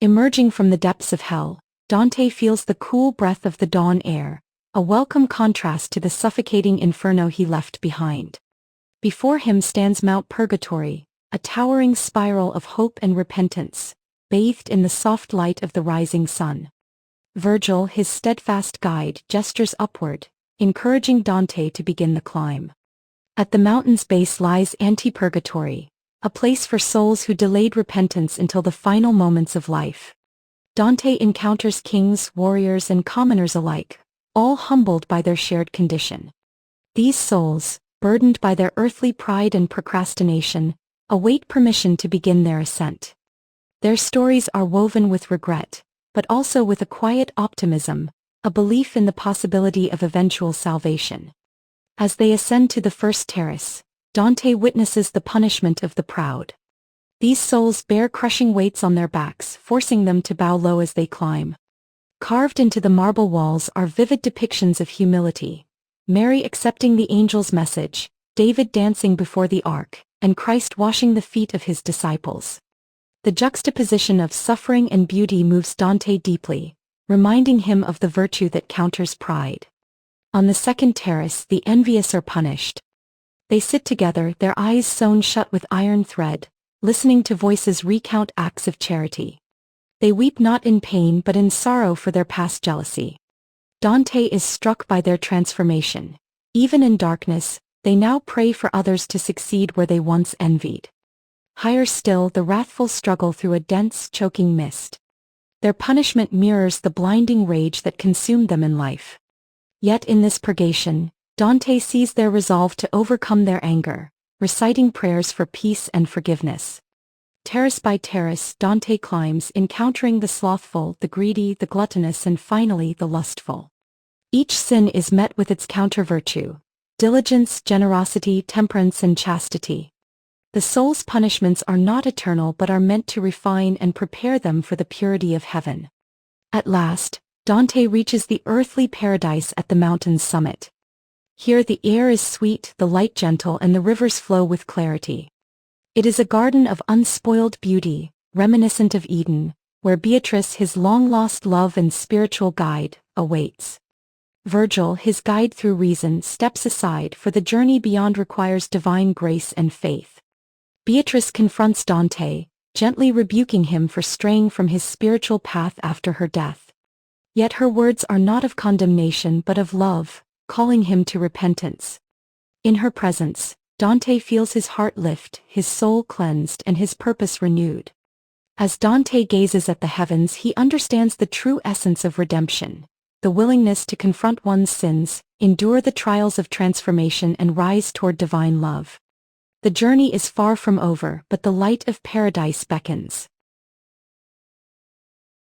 Emerging from the depths of hell, Dante feels the cool breath of the dawn air, a welcome contrast to the suffocating inferno he left behind. Before him stands Mount Purgatory, a towering spiral of hope and repentance, bathed in the soft light of the rising sun. Virgil, his steadfast guide, gestures upward, encouraging Dante to begin the climb. At the mountain's base lies Purgatory, a place for souls who delayed repentance until the final moments of life. Dante encounters kings, warriors, and commoners alike, all humbled by their shared condition. These souls, burdened by their earthly pride and procrastination, await permission to begin their ascent. Their stories are woven with regret, but also with a quiet optimism, a belief in the possibility of eventual salvation. As they ascend to the first terrace, Dante witnesses the punishment of the proud. These souls bear crushing weights on their backs, forcing them to bow low as they climb. Carved into the marble walls are vivid depictions of humility: Mary accepting the angel's message, David dancing before the ark, and Christ washing the feet of his disciples. The juxtaposition of suffering and beauty moves Dante deeply, reminding him of the virtue that counters pride. On the second terrace, the envious are punished. They sit together, their eyes sewn shut with iron thread, listening to voices recount acts of charity. They weep not in pain but in sorrow for their past jealousy. Dante is struck by their transformation. Even in darkness, they now pray for others to succeed where they once envied. Higher still, the wrathful struggle through a dense, choking mist. Their punishment mirrors the blinding rage that consumed them in life. Yet in this purgation, Dante sees their resolve to overcome their anger, reciting prayers for peace and forgiveness. Terrace by terrace, Dante climbs, encountering the slothful, the greedy, the gluttonous, and finally the lustful. Each sin is met with its counter-virtue: diligence, generosity, temperance, and chastity. The soul's punishments are not eternal but are meant to refine and prepare them for the purity of heaven. At last, Dante reaches the earthly paradise at the mountain's summit. Here the air is sweet, the light gentle, and the rivers flow with clarity. It is a garden of unspoiled beauty, reminiscent of Eden, where Beatrice, his long-lost love and spiritual guide, awaits. Virgil, his guide through reason, steps aside, for the journey beyond requires divine grace and faith. Beatrice confronts Dante, gently rebuking him for straying from his spiritual path after her death. Yet her words are not of condemnation but of love, calling him to repentance. In her presence, Dante feels his heart lift, his soul cleansed, and his purpose renewed. As Dante gazes at the heavens, he understands the true essence of redemption: the willingness to confront one's sins, endure the trials of transformation, and rise toward divine love. The journey is far from over, but the light of paradise beckons.